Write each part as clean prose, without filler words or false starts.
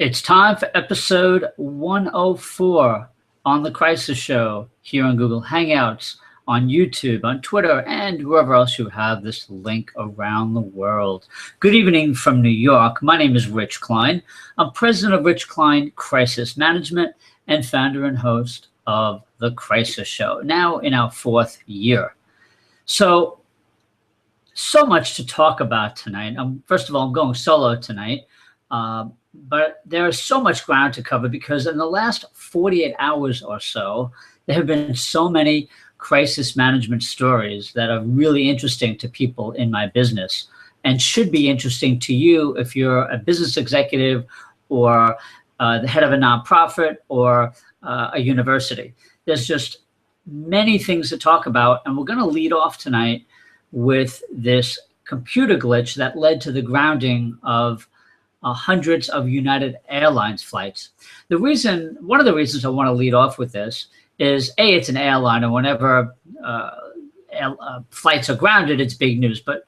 It's time for episode 104 on The Crisis Show here on Google Hangouts, on YouTube, on Twitter, and wherever else you have this link around the world. Good evening from New York. My name is Rich Klein. I'm president of Rich Klein Crisis Management and founder and host of The Crisis Show, now in our fourth year. So much to talk about tonight. First of all, I'm going solo tonight. But there is so much ground to cover because in the last 48 hours or so, there have been so many crisis management stories that are really interesting to people in my business and should be interesting to you if you're a business executive or the head of a nonprofit or a university. There's just many things to talk about, and we're going to lead off tonight with this computer glitch that led to the grounding of hundreds of United Airlines flights. One of the reasons I want to lead off with this is, A, it's an airline, and whenever flights are grounded, it's big news. But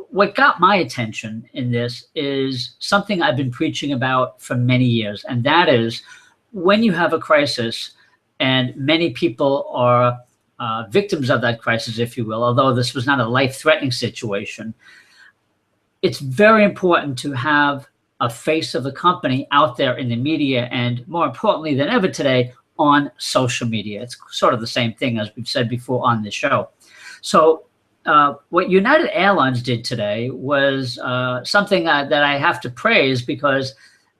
what got my attention in this is something I've been preaching about for many years, and that is when you have a crisis, and many people are victims of that crisis, if you will, although this was not a life-threatening situation, it's very important to have a face of the company out there in the media, and more importantly than ever today, on social media. It's sort of the same thing as we've said before on this show. So what United Airlines did today was something that I have to praise, because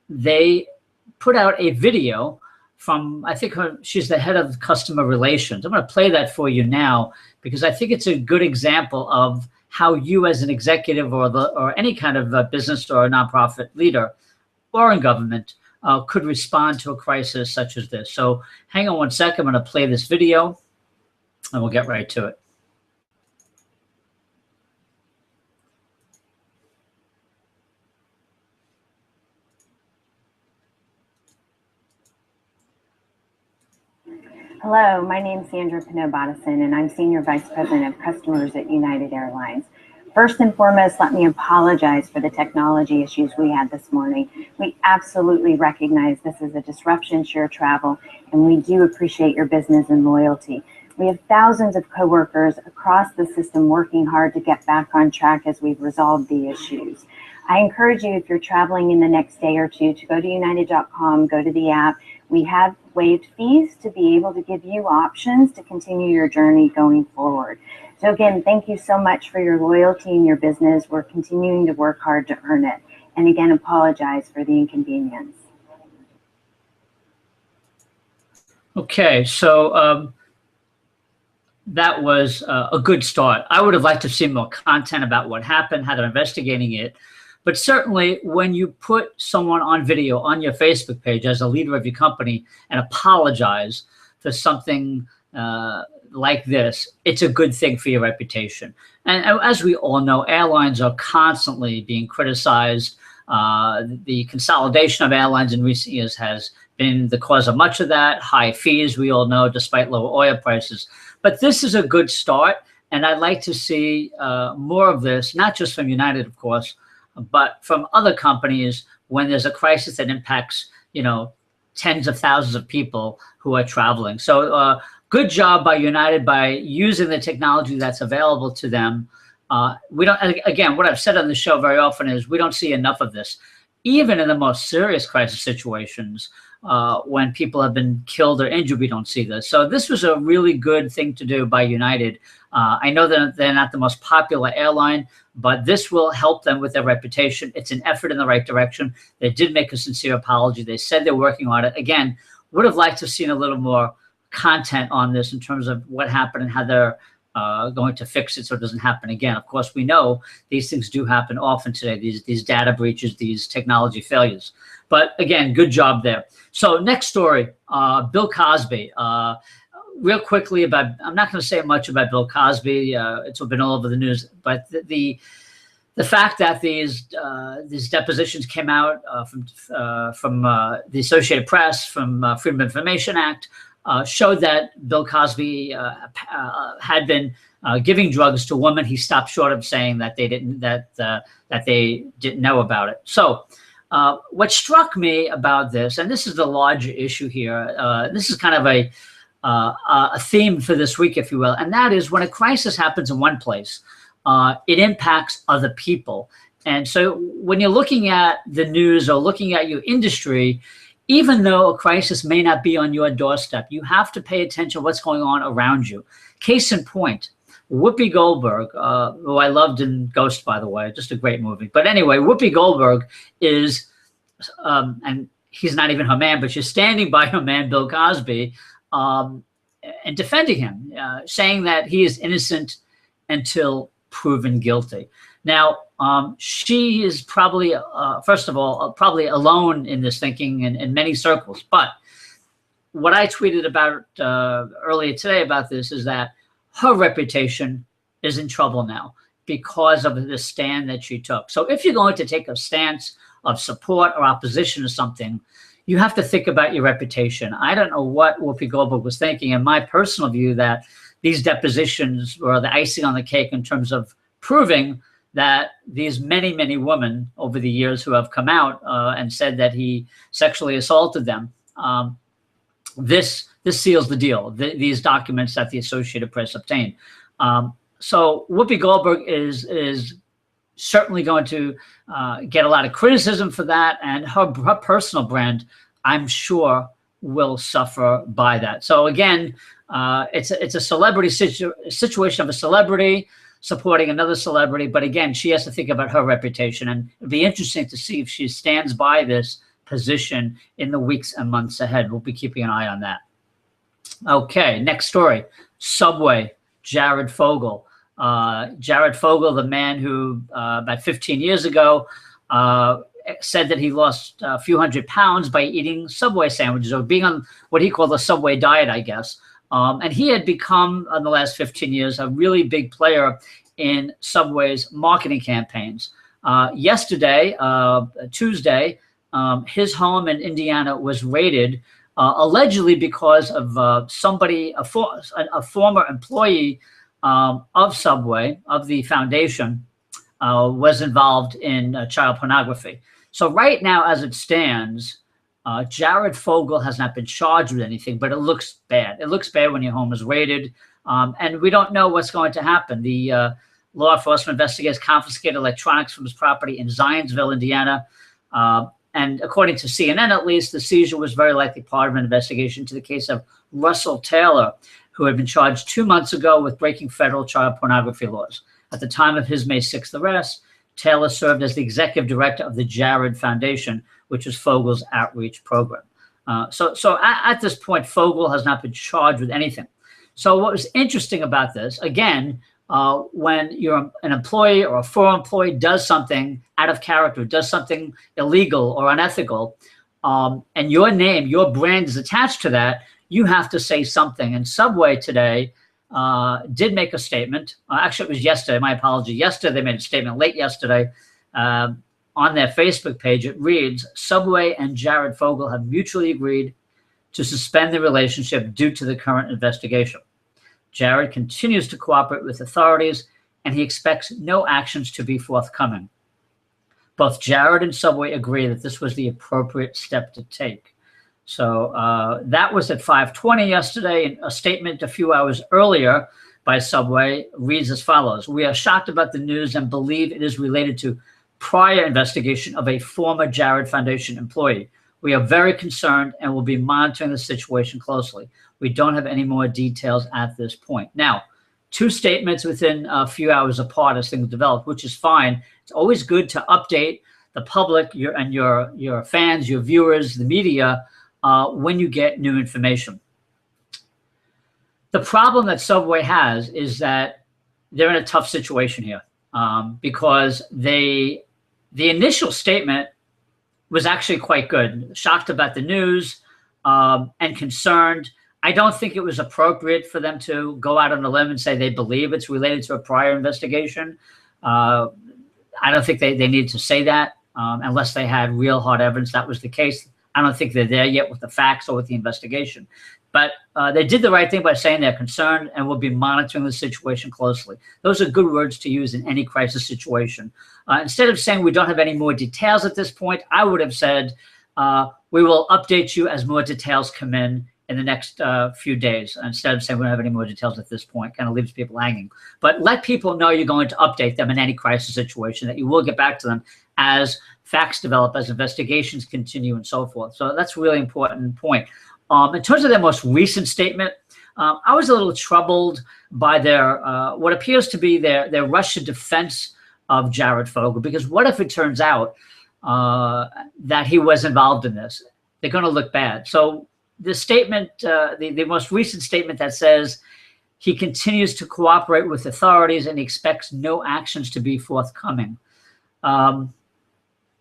they put out a video from, I think she's the head of customer relations. I'm going to play that for you now, because I think it's a good example of how you as an executive or any kind of business or a nonprofit leader or in government could respond to a crisis such as this. So hang on one second, I'm going to play this video and we'll get right to it. Hello, my name is Sandra Pinot-Bodison, and I'm Senior Vice President of Customers at United Airlines. First and foremost, let me apologize for the technology issues we had this morning. We absolutely recognize this is a disruption to your travel, and we do appreciate your business and loyalty. We have thousands of coworkers across the system working hard to get back on track as we've resolved the issues. I encourage you, if you're traveling in the next day or two, to go to united.com, go to the app. We have waived fees to be able to give you options to continue your journey going forward. So again, thank you so much for your loyalty in your business. We're continuing to work hard to earn it. And again, apologize for the inconvenience. Okay, so that was a good start. I would have liked to see more content about what happened, how they're investigating it. But certainly when you put someone on video on your Facebook page as a leader of your company and apologize for something like this, it's a good thing for your reputation. And as we all know, airlines are constantly being criticized. The consolidation of airlines in recent years has been the cause of much of that. High fees, we all know, despite lower oil prices. But this is a good start, and I'd like to see more of this, not just from United, of course, but from other companies when there's a crisis that impacts, tens of thousands of people who are traveling. So good job by United by using the technology that's available to them. We don't, again, what I've said on the show very often is we don't see enough of this, even in the most serious crisis situations. When people have been killed or injured, we don't see this. So this was a really good thing to do by United. I know that they're not the most popular airline, but this will help them with their reputation. It's an effort in the right direction. They did make a sincere apology. They said they're working on it. Again, would have liked to have seen a little more content on this in terms of what happened and how they're going to fix it so it doesn't happen again. Of course, we know these things do happen often today, these data breaches, these technology failures. But again, good job there. So next story, Bill Cosby. Real quickly I'm not going to say much about Bill Cosby. It's been all over the news, but the fact that these depositions came out from the Associated Press, from Freedom of Information Act, showed that Bill Cosby had been giving drugs to a woman. He stopped short of saying that they didn't know about it. So what struck me about this, and this is the larger issue here, this is kind of a theme for this week, if you will, and that is when a crisis happens in one place, it impacts other people. And so when you're looking at the news or looking at your industry, even though a crisis may not be on your doorstep, you have to pay attention to what's going on around you. Case in point, Whoopi Goldberg, who I loved in Ghost, by the way, just a great movie. But anyway, Whoopi Goldberg is, and he's not even her man, but she's standing by her man, Bill Cosby, and defending him, saying that he is innocent until proven guilty. Now, she is probably, first of all, probably alone in this thinking in many circles. But what I tweeted about earlier today about this is that her reputation is in trouble now because of the stand that she took. So if you're going to take a stance of support or opposition to something, you have to think about your reputation. I don't know what Whoopi Goldberg was thinking. In my personal view, that these depositions were the icing on the cake in terms of proving that these many, many women over the years who have come out and said that he sexually assaulted them, this seals the deal, these documents that the Associated Press obtained. So Whoopi Goldberg is certainly going to get a lot of criticism for that, and her personal brand, I'm sure, will suffer by that. So again, it's a celebrity situation of a celebrity supporting another celebrity, but again, she has to think about her reputation, and it'd be interesting to see if she stands by this position in the weeks and months ahead. We'll be keeping an eye on that. Okay, next story. Subway, Jared Fogle. Jared Fogle, the man who about 15 years ago said that he lost a few hundred pounds by eating Subway sandwiches, or being on what he called a Subway diet, I guess. And he had become, in the last 15 years, a really big player in Subway's marketing campaigns. Yesterday, Tuesday, his home in Indiana was raided, allegedly because of somebody, a former employee of Subway, of the foundation, was involved in child pornography. So right now, as it stands, Jared Fogle has not been charged with anything, but it looks bad. It looks bad when your home is raided, and we don't know what's going to happen. The law enforcement investigators confiscated electronics from his property in Zionsville, Indiana, and according to CNN, at least, the seizure was very likely part of an investigation into the case of Russell Taylor, who had been charged 2 months ago with breaking federal child pornography laws. At the time of his May 6th arrest, Taylor served as the executive director of the Jared Foundation, which is Fogle's outreach program. So at this point, Fogle has not been charged with anything. So what was interesting about this, again, when you're an employee or a former employee does something out of character, does something illegal or unethical, and your name, your brand is attached to that, you have to say something. And Subway today did make a statement. Actually, it was yesterday. My apology. Yesterday, they made a statement late yesterday on their Facebook page. It reads, Subway and Jared Fogle have mutually agreed to suspend the relationship due to the current investigation. Jared continues to cooperate with authorities, and he expects no actions to be forthcoming. Both Jared and Subway agree that this was the appropriate step to take. So that was at 5:20 yesterday. And a statement a few hours earlier by Subway reads as follows. We are shocked about the news and believe it is related to prior investigation of a former Jared Foundation employee. We are very concerned and will be monitoring the situation closely. We don't have any more details at this point. Now, two statements within a few hours apart as things develop, which is fine. It's always good to update the public and your fans, your viewers, the media, when you get new information. The problem that Subway has is that they're in a tough situation here because the initial statement was actually quite good, shocked about the news and concerned. I don't think it was appropriate for them to go out on a limb and say they believe it's related to a prior investigation. I don't think they needed to say that unless they had real hard evidence that was the case. I don't think they're there yet with the facts or with the investigation. But they did the right thing by saying they're concerned and will be monitoring the situation closely. Those are good words to use in any crisis situation. Instead of saying we don't have any more details at this point, I would have said we will update you as more details come in the next few days, instead of saying we don't have any more details at this point. Kind of leaves people hanging. But let people know you're going to update them in any crisis situation, that you will get back to them as facts develop, as investigations continue, and so forth. So that's a really important point. In terms of their most recent statement, I was a little troubled by their what appears to be their rush to defense of Jared Fogle, because what if it turns out that he was involved in this? They're going to look bad. So the statement, the most recent statement that says he continues to cooperate with authorities and he expects no actions to be forthcoming. They're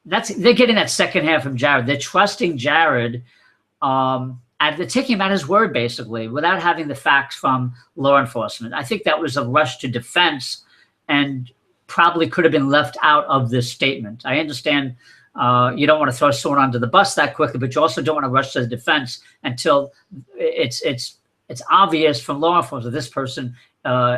getting that second half from Jared. They're trusting Jared. They're taking him at his word, basically, without having the facts from law enforcement. I think that was a rush to defense and probably could have been left out of this statement. I understand you don't want to throw someone under the bus that quickly, but you also don't want to rush to the defense until it's obvious from law enforcement that this person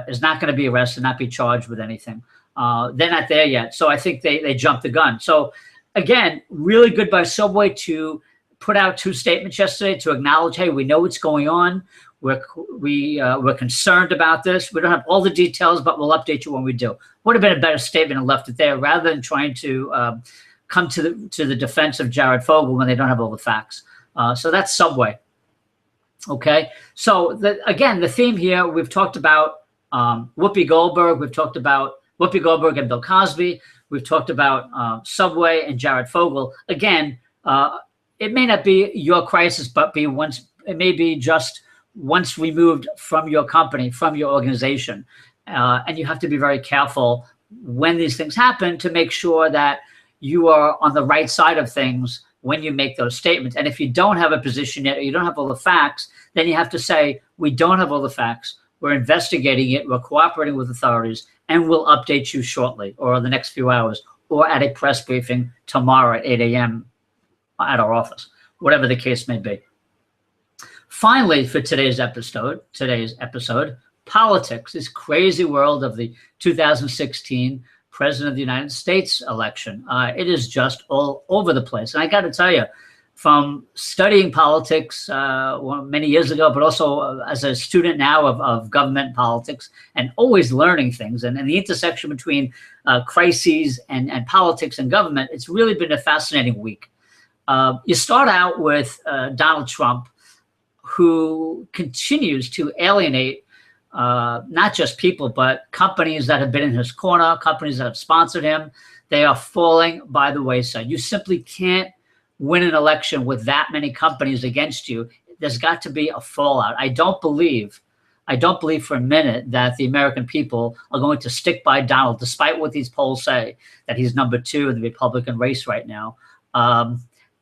is not going to be arrested, not be charged with anything. They're not there yet. So I think they jumped the gun. So again, really good by Subway to put out two statements yesterday to acknowledge, hey, we know what's going on. We're concerned about this. We don't have all the details, but we'll update you when we do. Would have been a better statement and left it there rather than trying to come to the defense of Jared Fogle when they don't have all the facts. So that's Subway. Okay. So again, the theme here, we've talked about Whoopi Goldberg. We've talked about Whoopi Goldberg and Bill Cosby. We've talked about Subway and Jared Fogle. Again, it may not be your crisis, but it may be just once removed from your company, from your organization. And you have to be very careful when these things happen to make sure that you are on the right side of things when you make those statements. And if you don't have a position yet, or you don't have all the facts, then you have to say, we don't have all the facts. We're investigating it. We're cooperating with authorities, and we'll update you shortly or in the next few hours or at a press briefing tomorrow at 8 a.m. at our office, whatever the case may be. Finally, for today's episode, politics, this crazy world of the 2016 President of the United States election. It is just all over the place. And I got to tell you, from studying politics many years ago, but also as a student now of government politics, and always learning things, and the intersection between crises and politics and government, it's really been a fascinating week. You start out with Donald Trump, who continues to alienate not just people, but companies that have been in his corner, companies that have sponsored him. They are falling by the wayside. You simply can't win an election with that many companies against you. There's got to be a fallout. I don't believe for a minute that the American people are going to stick by Donald, despite what these polls say, that he's number 2 in the Republican race right now.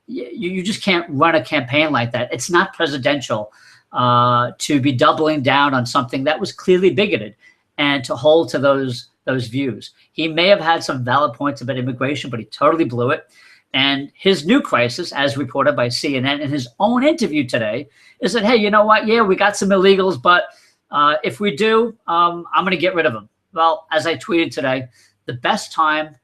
You just can't run a campaign like that. It's not presidential to be doubling down on something that was clearly bigoted and to hold to those views. He may have had some valid points about immigration, but he totally blew it. And his new crisis, as reported by CNN in his own interview today, is that, hey, you know what? Yeah, we got some illegals, but if we do, I'm going to get rid of them. Well, as I tweeted today, the best time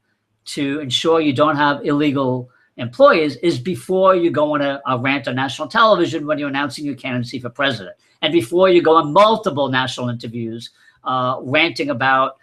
to ensure you don't have illegal employees is before you go on a rant on national television when you're announcing your candidacy for president, and before you go on multiple national interviews ranting about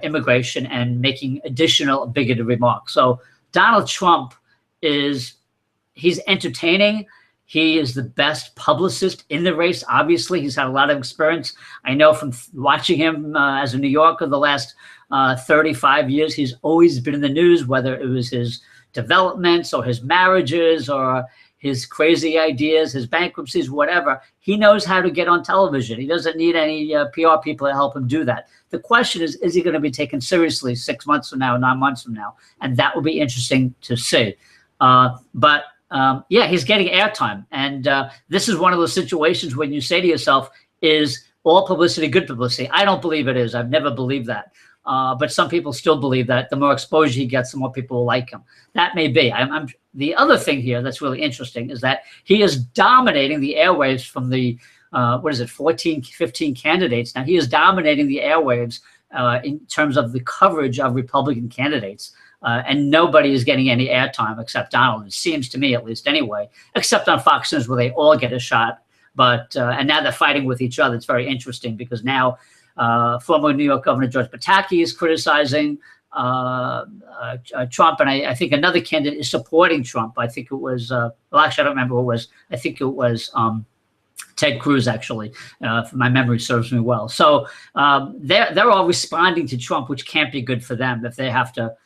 immigration and making additional bigoted remarks. So Donald Trump he's entertaining. He is the best publicist in the race. Obviously, he's had a lot of experience. I know from watching him as a New Yorker the last 35 years, he's always been in the news, whether it was his developments or his marriages or his crazy ideas, his bankruptcies, whatever. He knows how to get on television. He doesn't need any PR people to help him do that. The question is he going to be taken seriously 6 months from now, 9 months from now? And that will be interesting to see. But he's getting airtime. And this is one of those situations when you say to yourself, is all publicity good publicity? I don't believe it is. I've never believed that. But some people still believe that the more exposure he gets, the more people will like him. That may be. The other thing here that's really interesting is that he is dominating the airwaves from the, 14, 15 candidates. Now, he is dominating the airwaves in terms of the coverage of Republican candidates. And nobody is getting any airtime except Donald, it seems to me, at least anyway, except on Fox News where they all get a shot. But and now they're fighting with each other. It's very interesting because now former New York Governor George Pataki is criticizing Trump, and I think another candidate is supporting Trump. I think it was, well, actually, I don't remember who it was. I think it was Ted Cruz, actually, if my memory serves me well. So they're all responding to Trump, which can't be good for them if they have to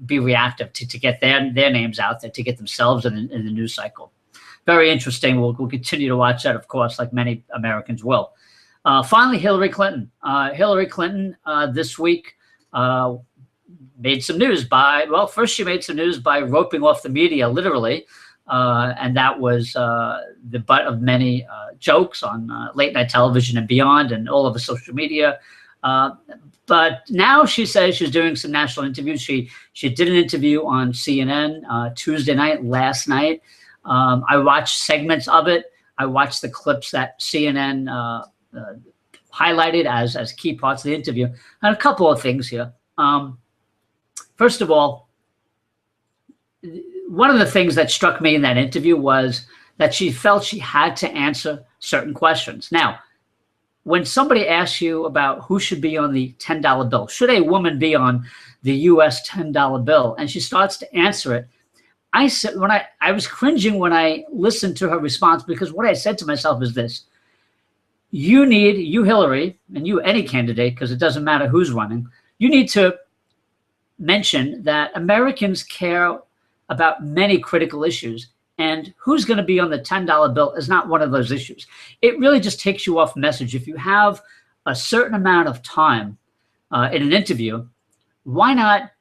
be reactive to get their names out there, to get themselves in the news cycle. Very interesting. We'll continue to watch that, of course, like many Americans will. Finally, Hillary Clinton. Hillary Clinton this week made some news by, well, first she made some news by roping off the media, literally. And that was the butt of many jokes on late night television and beyond and all over social media. But now she says she's doing some national interviews. She did an interview on CNN Tuesday night, last night. I watched segments of it. I watched the clips that CNN highlighted as key parts of the interview. And a couple of things here. First of all, one of the things that struck me in that interview was that she felt she had to answer certain questions. Now, when somebody asks you about who should be on the $10 bill, should a woman be on the US $10 bill, and she starts to answer it, I said, I was cringing when I listened to her response, because what I said to myself is this: you, Hillary, and you, any candidate, because it doesn't matter who's running, you need to mention that Americans care about many critical issues, and who's going to be on the $10 bill is not one of those issues. It really just takes you off message. If you have a certain amount of time in an interview, why not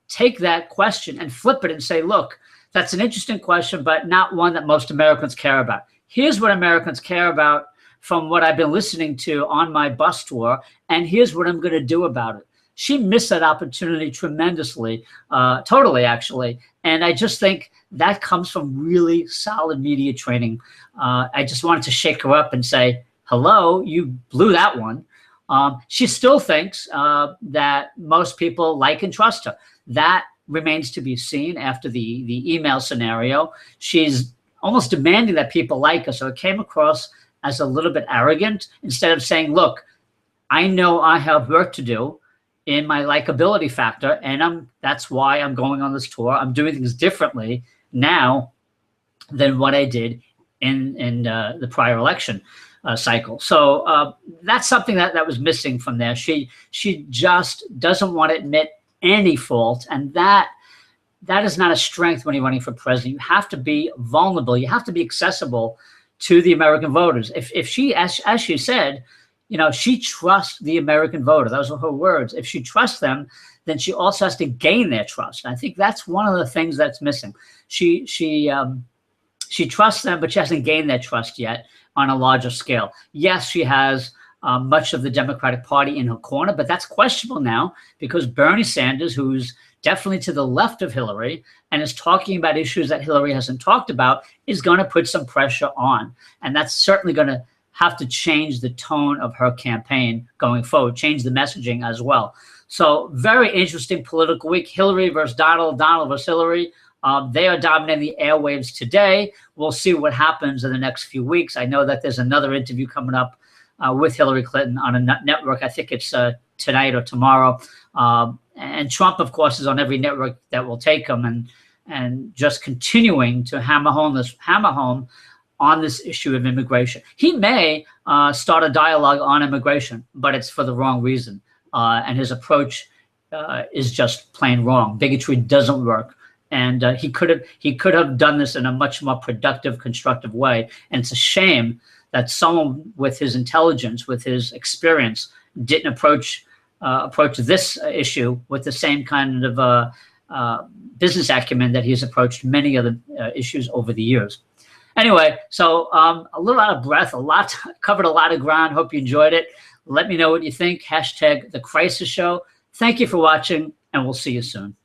take that question and flip it and say, look, that's an interesting question, but not one that most Americans care about. Here's what Americans care about from what I've been listening to on my bus tour, and here's what I'm going to do about it. She missed that opportunity tremendously, totally, actually. And I just think that comes from really solid media training. I just wanted to shake her up and say, hello, you blew that one. She still thinks that most people like and trust her. That remains to be seen after the email scenario. She's almost demanding that people like her. So it came across as a little bit arrogant, instead of saying, look, I know I have work to do in my likability factor, and that's why I'm going on this tour. I'm doing things differently now than what I did in the prior election cycle. So that's something that was missing from there. She just doesn't want to admit any fault, and that is not a strength when you're running for president. You have to be vulnerable. You have to be accessible to the American voters. If she, as she said, she trusts the American voter. Those are her words. If she trusts them, then she also has to gain their trust. And I think that's one of the things that's missing. She trusts them, but she hasn't gained their trust yet on a larger scale. Yes, she has much of the Democratic Party in her corner, but that's questionable now, because Bernie Sanders, who's definitely to the left of Hillary and is talking about issues that Hillary hasn't talked about, is going to put some pressure on. And that's certainly going to have to change the tone of her campaign going forward, change the messaging as well. So very interesting political week. Hillary versus Donald, Donald versus Hillary. They are dominating the airwaves today. We'll see what happens in the next few weeks. I know that there's another interview coming up with Hillary Clinton on a network. I think it's tonight or tomorrow. And Trump, of course, is on every network that will take him, and just continuing to hammer home on this issue of immigration. He may start a dialogue on immigration, but it's for the wrong reason. And his approach is just plain wrong. Bigotry doesn't work. And he could have done this in a much more productive, constructive way. And it's a shame that someone with his intelligence, with his experience, didn't approach this issue with the same kind of business acumen that he's approached many other issues over the years. Anyway, so a little out of breath, covered a lot of ground. Hope you enjoyed it. Let me know what you think. Hashtag The Crisis Show. Thank you for watching, and we'll see you soon.